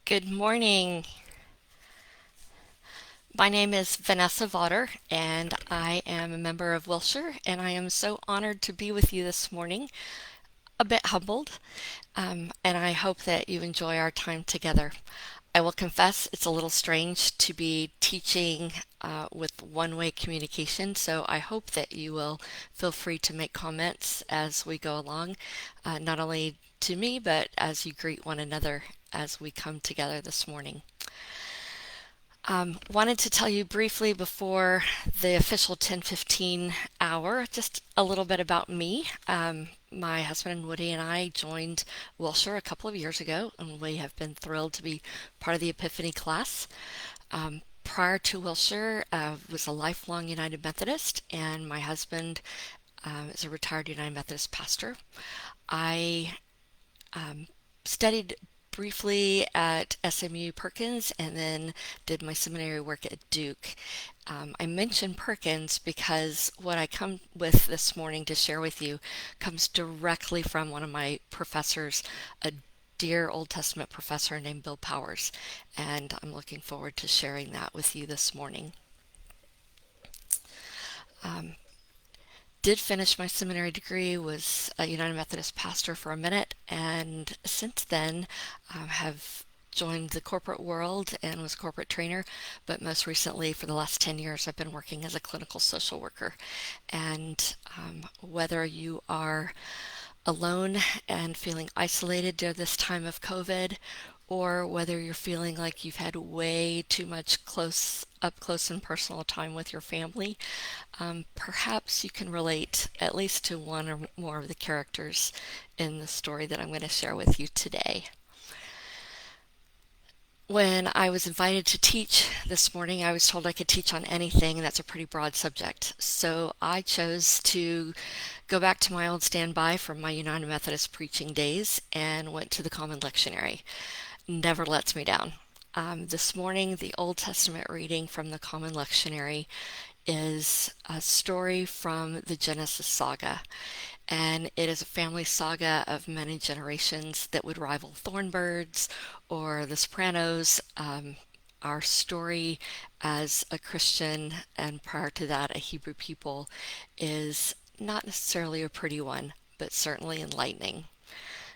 Good morning. My name is Vanessa Vaughter, and I am a member of Wilshire, and I am so honored to be with you this morning, a bit humbled, and I hope that you enjoy our time together. I will confess it's a little strange to be teaching with one-way communication, so I hope that you will feel free to make comments as we go along, not only to me, but as you greet one another as we come together this morning. Wanted to tell you briefly before the official 10:15 hour, just a little bit about me. My husband Woody and I joined Wilshire a couple of years ago, and we have been thrilled to be part of the Epiphany class. Prior to Wilshire, was a lifelong United Methodist, and my husband is a retired United Methodist pastor. I studied briefly at SMU Perkins and then did my seminary work at Duke. I mention Perkins because what I come with this morning to share with you comes directly from one of my professors, a dear Old Testament professor named Bill Powers, and I'm looking forward to sharing that with you this morning. Um, did finish my seminary degree, was a United Methodist pastor for a minute, and since then have joined the corporate world and was a corporate trainer, but most recently for the last 10 years I've been working as a clinical social worker. And whether you are alone and feeling isolated during this time of COVID, or whether you're feeling like you've had way too much up close and personal time with your family, perhaps you can relate at least to one or more of the characters in the story that I'm going to share with you today. When I was invited to teach this morning, I was told I could teach on anything, and that's a pretty broad subject. So I chose to go back to my old standby from my United Methodist preaching days and went to the Common Lectionary. Never lets me down. This morning, the Old Testament reading from the Common Lectionary is a story from the Genesis saga. And it is a family saga of many generations that would rival Thornbirds or The Sopranos. Our story as a Christian and prior to that a Hebrew people is not necessarily a pretty one, but certainly enlightening.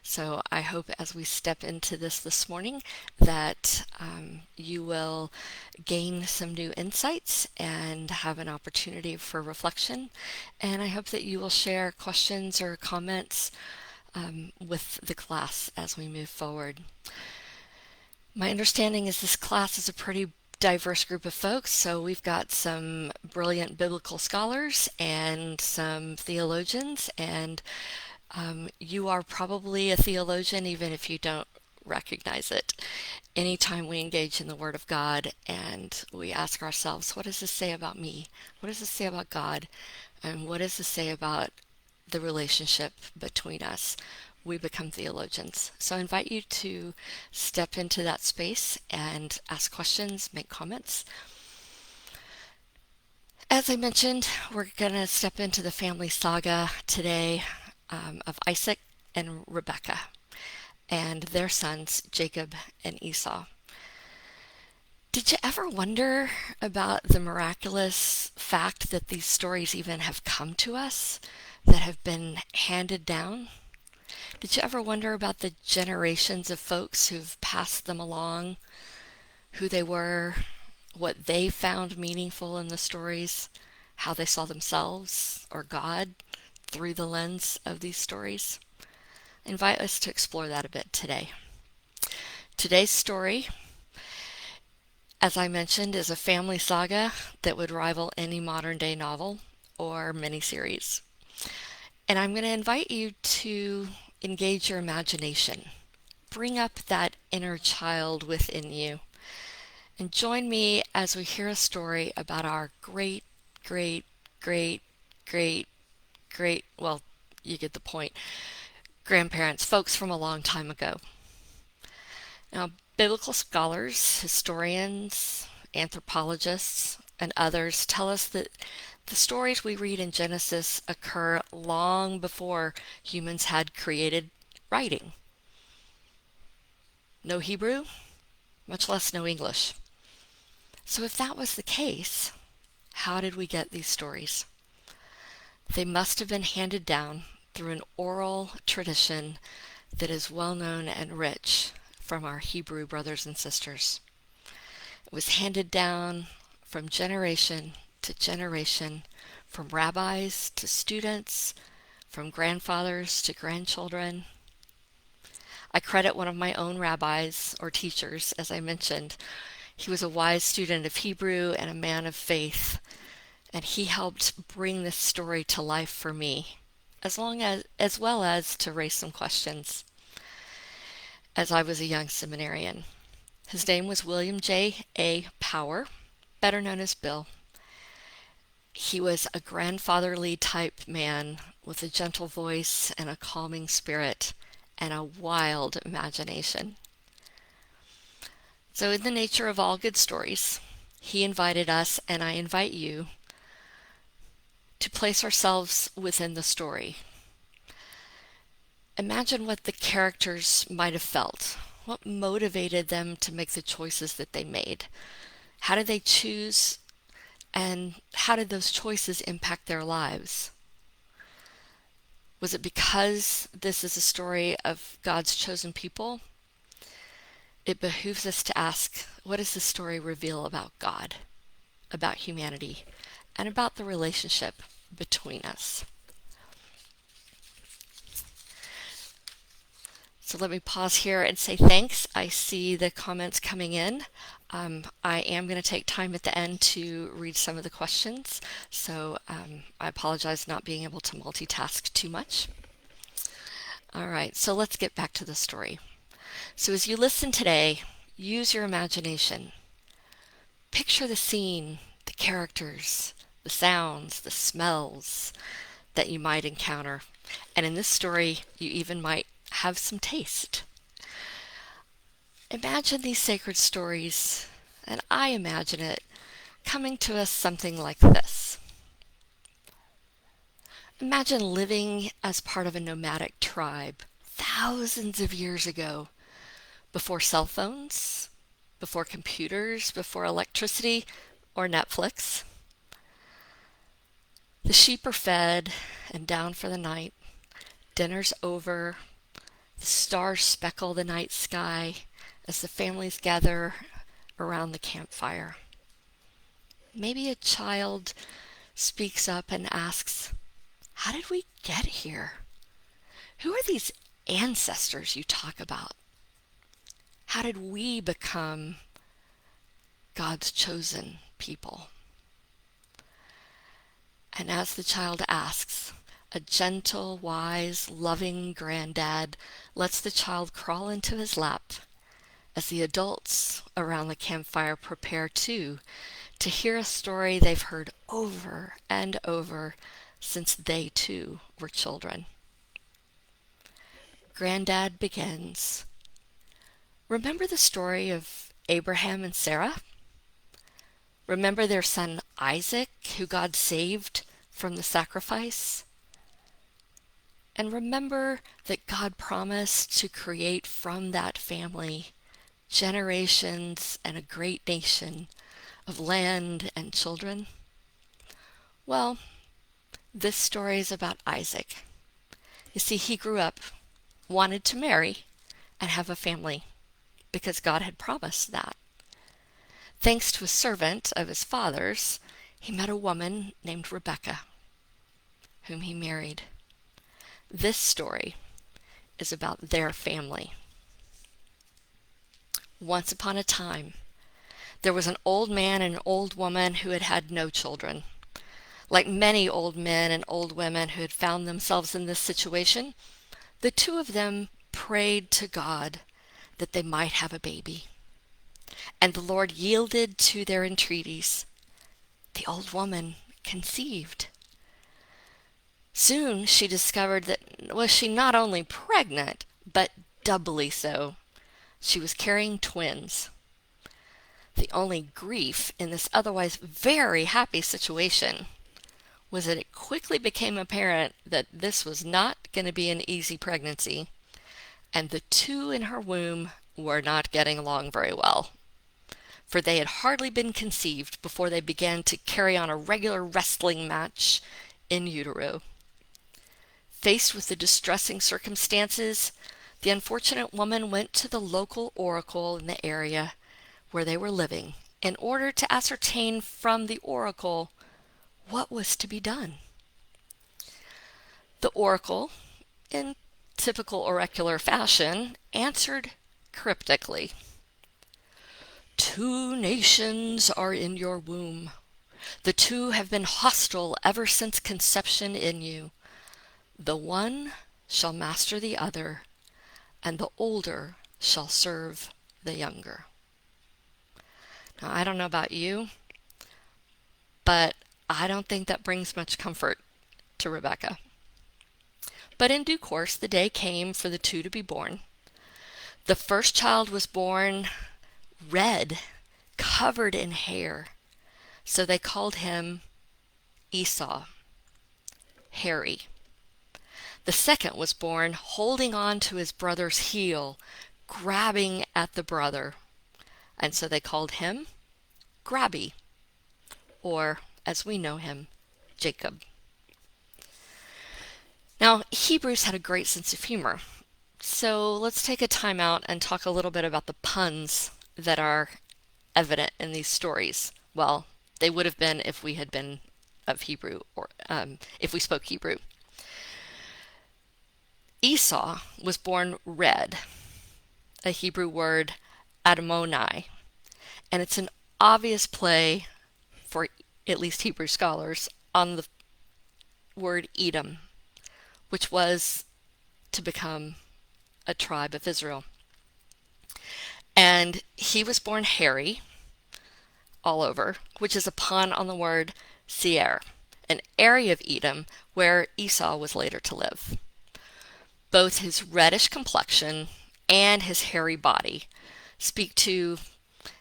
So I hope as we step into this morning that you will gain some new insights and have an opportunity for reflection. And I hope that you will share questions or comments with the class as we move forward. My understanding is this class is a pretty diverse group of folks, so we've got some brilliant biblical scholars and some theologians, and you are probably a theologian even if you don't recognize it. Anytime we engage in the Word of God and we ask ourselves, what does this say about me? What does this say about God? And what does this say about the relationship between us? We become theologians. So I invite you to step into that space and ask questions, make comments. As I mentioned, we're going to step into the family saga today of Isaac and Rebekah and their sons, Jacob and Esau. Did you ever wonder about the miraculous fact that these stories even have come to us, that have been handed down? Did you ever wonder about the generations of folks who've passed them along, who they were, what they found meaningful in the stories, how they saw themselves or God through the lens of these stories? I invite us to explore that a bit today. Today's story, as I mentioned, is a family saga that would rival any modern day novel or miniseries. And I'm going to invite you to engage your imagination. Bring up that inner child within you. And join me as we hear a story about our great, great, great, great, great, well, you get the point, grandparents, folks from a long time ago. Now, biblical scholars, historians, anthropologists, and others tell us that the stories we read in Genesis occur long before humans had created writing. No Hebrew, much less know English. So if that was the case, how did we get these stories? They must have been handed down through an oral tradition that is well known and rich from our Hebrew brothers and sisters. It was handed down from generation to generation, from rabbis to students, from grandfathers to grandchildren. I credit one of my own rabbis or teachers, as I mentioned. He was a wise student of Hebrew and a man of faith, and he helped bring this story to life for me, as well as to raise some questions as I was a young seminarian. His name was William J. A. Power, better known as Bill. He was a grandfatherly type man with a gentle voice and a calming spirit and a wild imagination. So in the nature of all good stories, he invited us, and I invite you, to place ourselves within the story. Imagine what the characters might have felt. What motivated them to make the choices that they made? How did they choose, and how did those choices impact their lives? Was it because this is a story of God's chosen people? It behooves us to ask, what does this story reveal about God, about humanity, and about the relationship between us? So let me pause here and say thanks. I see the comments coming in. I am going to take time at the end to read some of the questions, so I apologize not being able to multitask too much. All right, so let's get back to the story. So as you listen today, use your imagination. Picture the scene, the characters, the sounds, the smells that you might encounter. And in this story, you even might have some taste. Imagine these sacred stories, and I imagine it coming to us something like this. Imagine living as part of a nomadic tribe thousands of years ago, before cell phones, before computers, before electricity or Netflix. The sheep are fed and down for the night. Dinner's over. The stars speckle the night sky as the families gather around the campfire. Maybe a child speaks up and asks, "How did we get here? Who are these ancestors you talk about? How did we become God's chosen people?" And as the child asks, a gentle, wise, loving granddad lets the child crawl into his lap as the adults around the campfire prepare too to hear a story they've heard over and over since they too were children. Granddad begins. Remember the story of Abraham and Sarah? Remember their son Isaac, who God saved from the sacrifice? And remember that God promised to create from that family generations and a great nation of land and children? Well, this story is about Isaac. You see, he grew up, wanted to marry, and have a family, because God had promised that. Thanks to a servant of his father's, he met a woman named Rebecca, whom he married. This story is about their family. Once upon a time, there was an old man and an old woman who had had no children. Like many old men and old women who had found themselves in this situation, the two of them prayed to God that they might have a baby. And the Lord yielded to their entreaties. The old woman conceived. Soon she discovered that was she not only pregnant, but doubly so. She was carrying twins. The only grief in this otherwise very happy situation was that it quickly became apparent that this was not going to be an easy pregnancy, and the two in her womb were not getting along very well. for they had hardly been conceived before they began to carry on a regular wrestling match in utero. Faced with the distressing circumstances, the unfortunate woman went to the local oracle in the area where they were living in order to ascertain from the oracle what was to be done. The oracle, in typical oracular fashion, answered cryptically, "Two nations are in your womb. The two have been hostile ever since conception in you. The one shall master the other, and the older shall serve the younger." Now, I don't know about you, but I don't think that brings much comfort to Rebecca. But in due course, the day came for the two to be born. The first child was born red, covered in hair, so they called him Esau, hairy. The second was born holding on to his brother's heel, grabbing at the brother, and so they called him Grabby, or as we know him, Jacob. Now, Hebrews had a great sense of humor, so let's take a time out and talk a little bit about the puns that are evident in these stories. Well, they would have been if we had been of Hebrew, or if we spoke Hebrew. Esau was born red, a Hebrew word Admonai, and it's an obvious play for at least Hebrew scholars on the word Edom, which was to become a tribe of Israel. And he was born hairy all over, which is a pun on the word Seir, an area of Edom where Esau was later to live. Both his reddish complexion and his hairy body speak to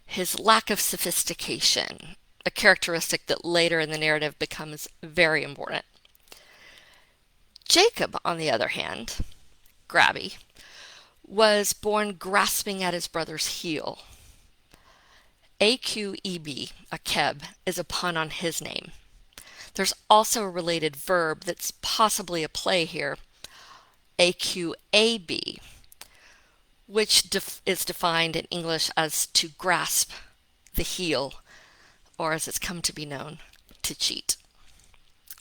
his lack of sophistication, a characteristic that later in the narrative becomes very important. Jacob, on the other hand, Grabby, was born grasping at his brother's heel. Aqeb, Akeb, is a pun on his name. There's also a related verb that's possibly a play here, Aqab, which is defined in English as to grasp the heel, or as it's come to be known, to cheat.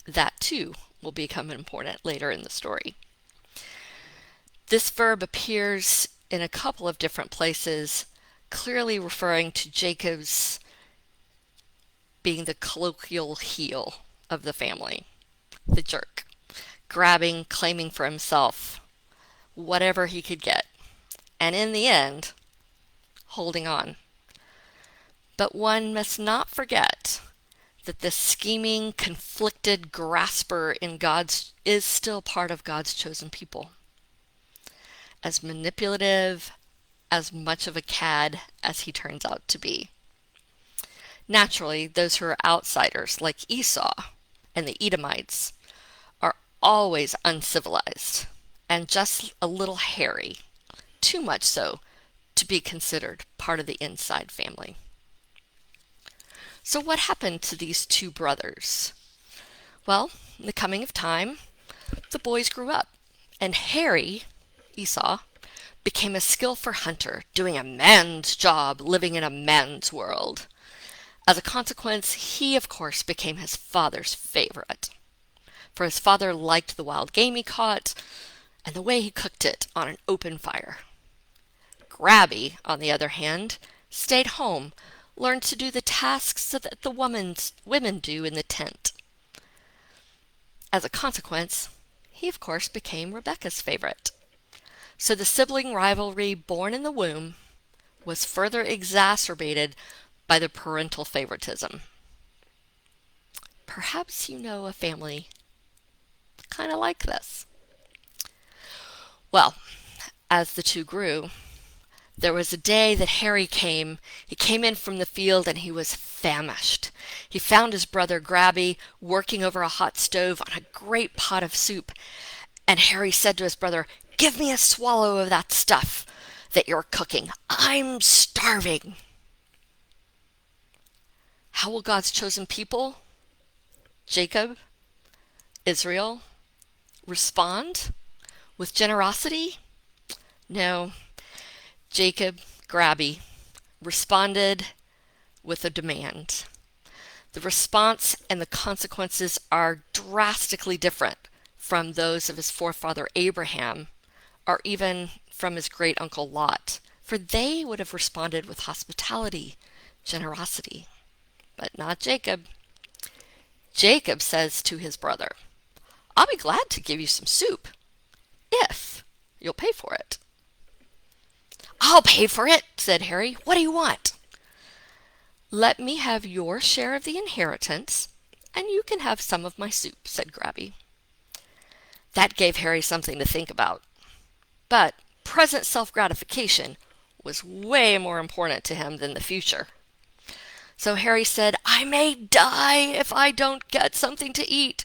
That too will become important later in the story. This verb appears in a couple of different places, clearly referring to Jacob's being the colloquial heel of the family, the jerk, grabbing, claiming for himself whatever he could get, and in the end, holding on. But one must not forget that this scheming, conflicted grasper is still part of God's chosen people. As manipulative, as much of a cad as he turns out to be. Naturally, those who are outsiders, like Esau and the Edomites, are always uncivilized and just a little hairy, too much so to be considered part of the inside family. So what happened to these two brothers? Well, in the coming of time, the boys grew up, and hairy Esau became a skillful hunter, doing a man's job, living in a man's world. As a consequence, he, of course, became his father's favorite, for his father liked the wild game he caught and the way he cooked it on an open fire. Grabby, on the other hand, stayed home, learned to do the tasks that the women do in the tent. As a consequence, he, of course, became Rebecca's favorite. So the sibling rivalry born in the womb was further exacerbated by the parental favoritism. Perhaps you know a family kind of like this. Well, as the two grew, there was a day that Harry came. He came in from the field and he was famished. He found his brother Grabby working over a hot stove on a great pot of soup. And Harry said to his brother, "Give me a swallow of that stuff that you're cooking. I'm starving." How will God's chosen people, Jacob, Israel, respond? With generosity? No. Jacob, grabby, responded with a demand. The response and the consequences are drastically different from those of his forefather Abraham, or even from his great uncle Lot, for they would have responded with hospitality, generosity, but not Jacob. Jacob says to his brother, I'll be glad to give you some soup if you'll pay for it. I'll pay for it, said Harry. What do you want? Let me have your share of the inheritance, and you can have some of my soup, said Grabby. That gave Harry something to think about. But present self-gratification was way more important to him than the future. So Harry said, I may die if I don't get something to eat.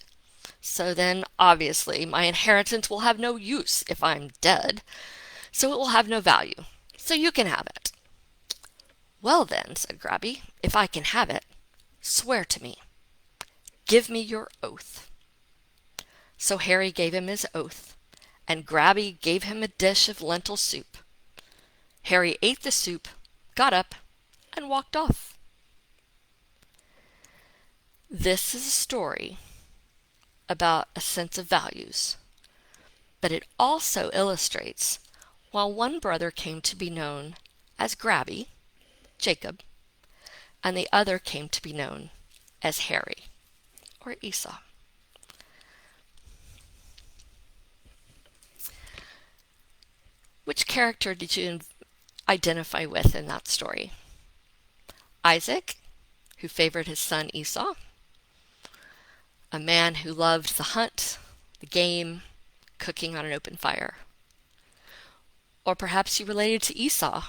So then, obviously, my inheritance will have no use if I'm dead, so it will have no value. So you can have it. Well then, said Grabby, if I can have it, swear to me. Give me your oath. So Harry gave him his oath, and Grabby gave him a dish of lentil soup. Harry ate the soup, got up, and walked off. This is a story about a sense of values, but it also illustrates while one brother came to be known as Grabby, Jacob, and the other came to be known as Harry, or Esau. Which character did you identify with in that story? Isaac, who favored his son Esau, a man who loved the hunt, the game, cooking on an open fire. Or perhaps you related to Esau,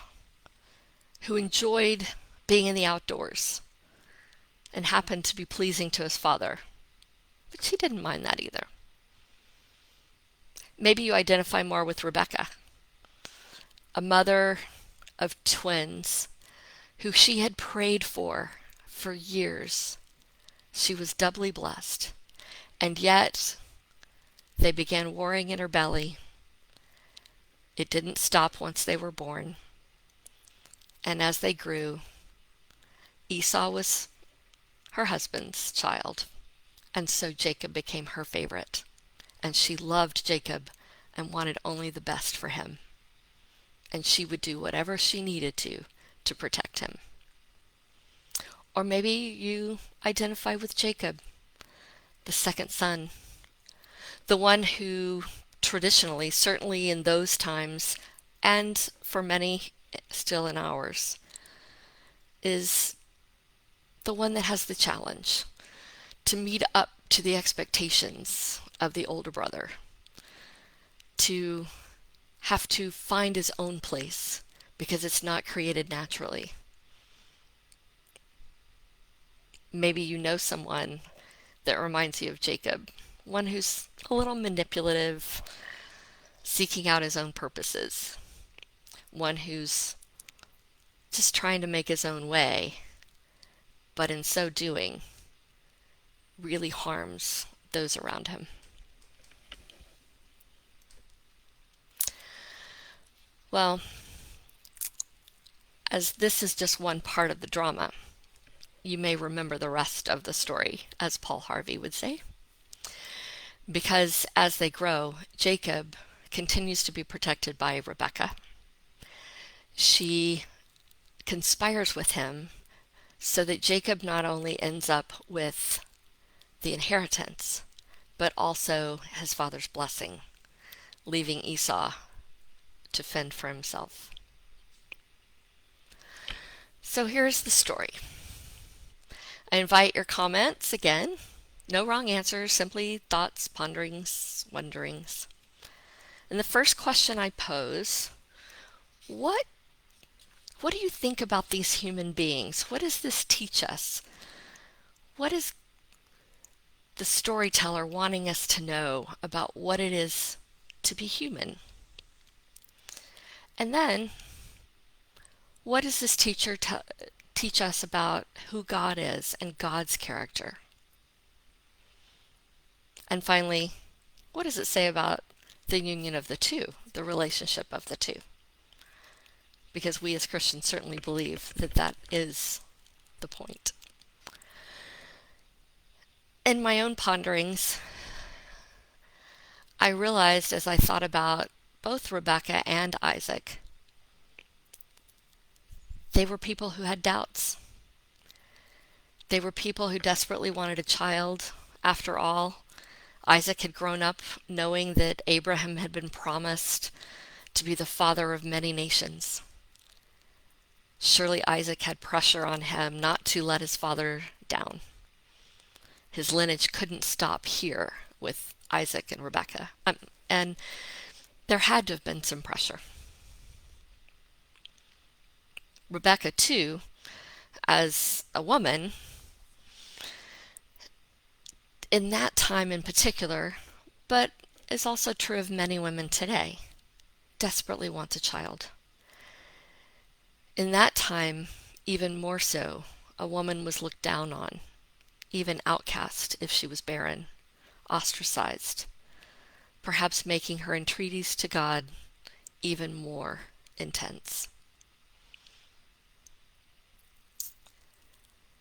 who enjoyed being in the outdoors and happened to be pleasing to his father, but he didn't mind that either. Maybe you identify more with Rebecca, a mother of twins who she had prayed for years. She was doubly blessed, and yet they began warring in her belly. It didn't stop once they were born. And as they grew, Esau was her husband's child, and so Jacob became her favorite. And she loved Jacob and wanted only the best for him. And she would do whatever she needed to protect him. Or maybe you identify with Jacob, the second son, the one who traditionally, certainly in those times, and for many still in ours, is the one that has the challenge to meet up to the expectations of the older brother, to have to find his own place because it's not created naturally. Maybe you know someone that reminds you of Jacob, one who's a little manipulative, seeking out his own purposes, one who's just trying to make his own way, but in so doing, really harms those around him. Well, as this is just one part of the drama, you may remember the rest of the story, as Paul Harvey would say. Because as they grow, Jacob continues to be protected by Rebekah. She conspires with him so that Jacob not only ends up with the inheritance, but also his father's blessing, leaving Esau to fend for himself. So here's the story. I invite your comments again. No wrong answers, simply thoughts, ponderings, wonderings. And the first question I pose, what do you think about these human beings? What does this teach us? What is the storyteller wanting us to know about what it is to be human? And then, what does this teach us about who God is and God's character? And finally, what does it say about the union of the two, the relationship of the two? Because we as Christians certainly believe that that is the point. In my own ponderings, I realized as I thought about both Rebecca and Isaac, they were people who had doubts. They were people who desperately wanted a child. After all, Isaac had grown up knowing that Abraham had been promised to be the father of many nations. Surely Isaac had pressure on him not to let his father down. His lineage couldn't stop here with Isaac and Rebekah. And there had to have been some pressure. Rebekah, too, as a woman, in that time in particular, but is also true of many women today, desperately wants a child. In that time, even more so, a woman was looked down on, even outcast if she was barren, ostracized, perhaps making her entreaties to God even more intense.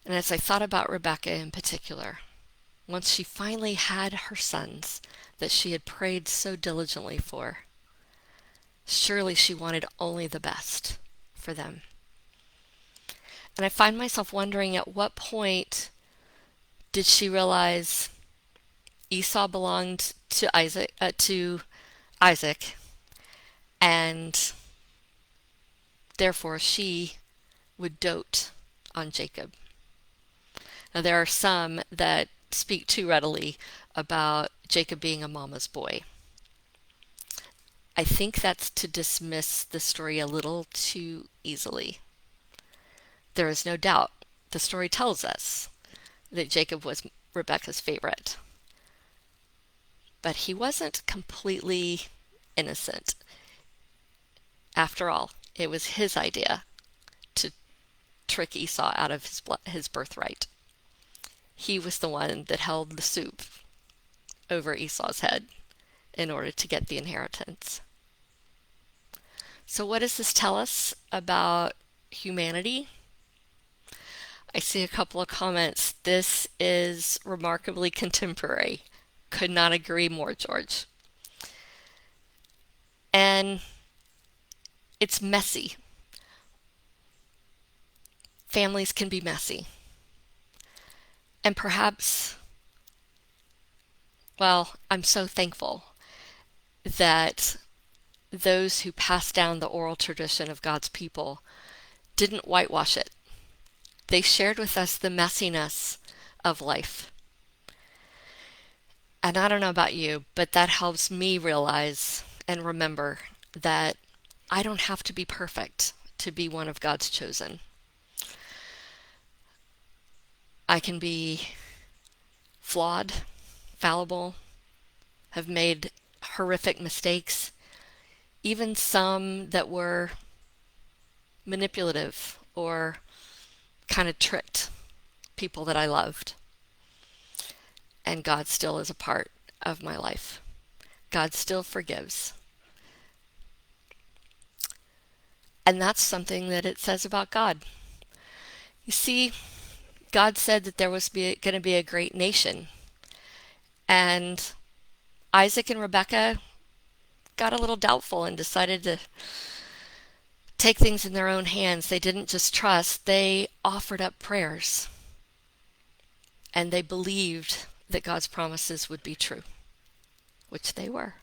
And as I thought about Rebecca in particular, once she finally had her sons that she had prayed so diligently for, surely she wanted only the best for them. And I find myself wondering, at what point did she realize Esau belonged to Isaac, and therefore she would dote on Jacob? Now, there are some that speak too readily about Jacob being a mama's boy. I think that's to dismiss the story a little too easily. There is no doubt the story tells us that Jacob was Rebekah's favorite. But he wasn't completely innocent. After all, it was his idea to trick Esau out of his birthright. He was the one that held the soup over Esau's head in order to get the inheritance. So what does this tell us about humanity? I see a couple of comments. This is remarkably contemporary. Could not agree more, George. And it's messy. Families can be messy. And perhaps, well, I'm so thankful that those who passed down the oral tradition of God's people didn't whitewash it. They shared with us the messiness of life. And I don't know about you, but that helps me realize and remember that I don't have to be perfect to be one of God's chosen. I can be flawed, fallible, have made horrific mistakes, even some that were manipulative or kind of tricked people that I loved. And God still is a part of my life. God still forgives. And that's something that it says about God. You see, God said that there was going to be a great nation. And Isaac and Rebekah got a little doubtful and decided to take things in their own hands. They didn't just trust, they offered up prayers. And they believed that God's promises would be true, which they were.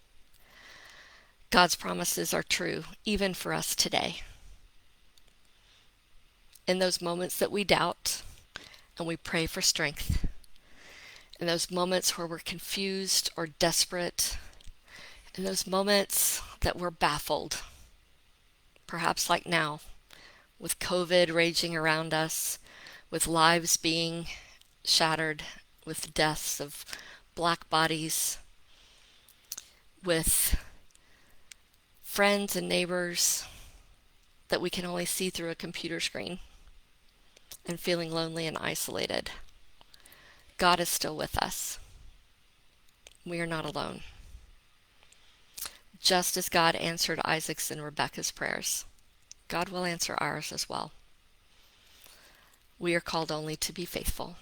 God's promises are true, even for us today. In those moments that we doubt and we pray for strength, in those moments where we're confused or desperate, in those moments that we're baffled, perhaps like now, with COVID raging around us, with lives being shattered, with deaths of black bodies, with friends and neighbors that we can only see through a computer screen. and feeling lonely and isolated, God is still with us. We are not alone. Just as God answered Isaac's and Rebekah's prayers, God will answer ours as well. We are called only to be faithful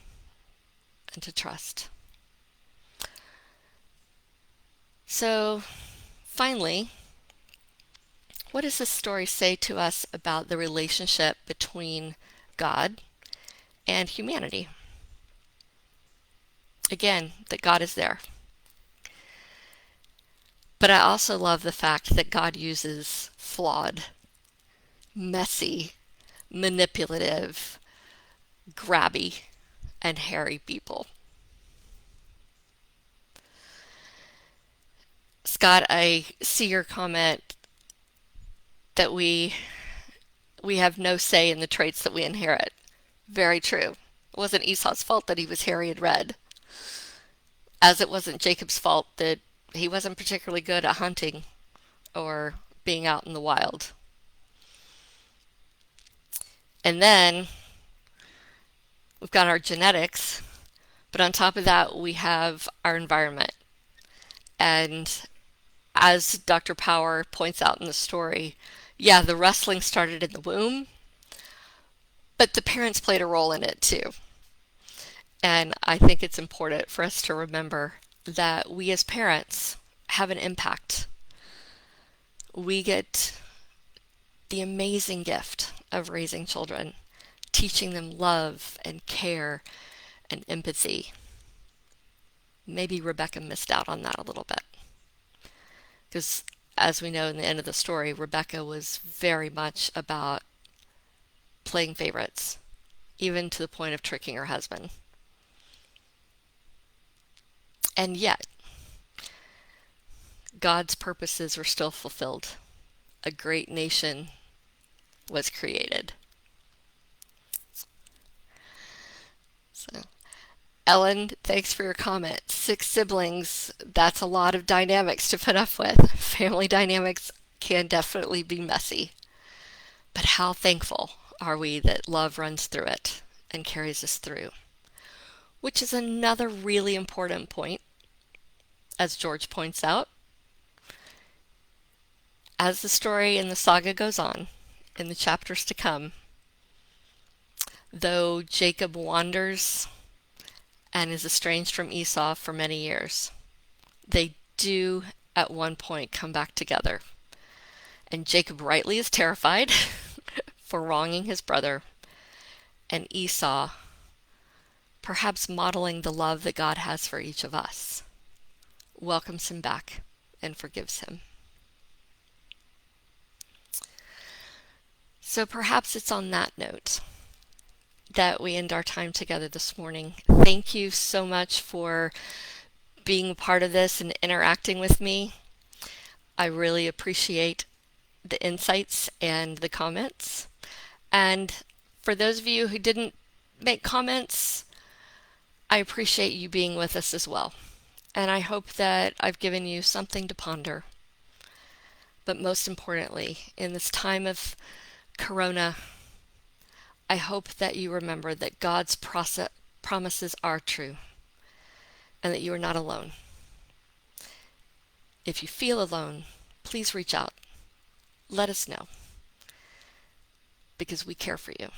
and to trust. So, finally, what does this story say to us about the relationship between God and humanity? Again, that God is there. But I also love the fact that God uses flawed, messy, manipulative, grabby, and hairy people. Scott, I see your comment that we have no say in the traits that we inherit. Very true. It wasn't Esau's fault that he was hairy and red, as it wasn't Jacob's fault that he wasn't particularly good at hunting or being out in the wild. And then we've got our genetics, but on top of that, we have our environment. And as Dr. Power points out in the story, yeah, the wrestling started in the womb, but the parents played a role in it too. And I think it's important for us to remember that we as parents have an impact. We get the amazing gift of raising children, teaching them love and care and empathy. Maybe Rebecca missed out on that a little bit. Because as we know in the end of the story, Rebecca was very much about playing favorites, even to the point of tricking her husband. And yet, God's purposes were still fulfilled. A great nation was created. So, Ellen, thanks for your comment. 6 siblings, that's a lot of dynamics to put up with. Family dynamics can definitely be messy. But how thankful are we that love runs through it and carries us through? Which is another really important point, as George points out. As the story and the saga goes on, in the chapters to come, though Jacob wanders and is estranged from Esau for many years, they do at one point come back together. And Jacob rightly is terrified for wronging his brother, and Esau perhaps modeling the love that God has for each of us, welcomes him back and forgives him. So perhaps it's on that note that we end our time together this morning. Thank you so much for being a part of this and interacting with me. I really appreciate the insights and the comments. And for those of you who didn't make comments, I appreciate you being with us as well. And I hope that I've given you something to ponder. But most importantly, in this time of Corona, I hope that you remember that God's promises are true and that you are not alone. If you feel alone, please reach out. Let us know, because we care for you.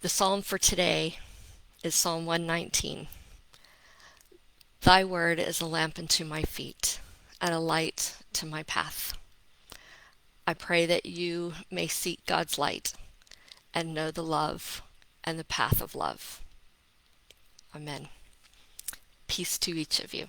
The psalm for today is Psalm 119. Thy word is a lamp unto my feet and a light to my path. I pray that you may seek God's light and know the love and the path of love. Amen. Peace to each of you.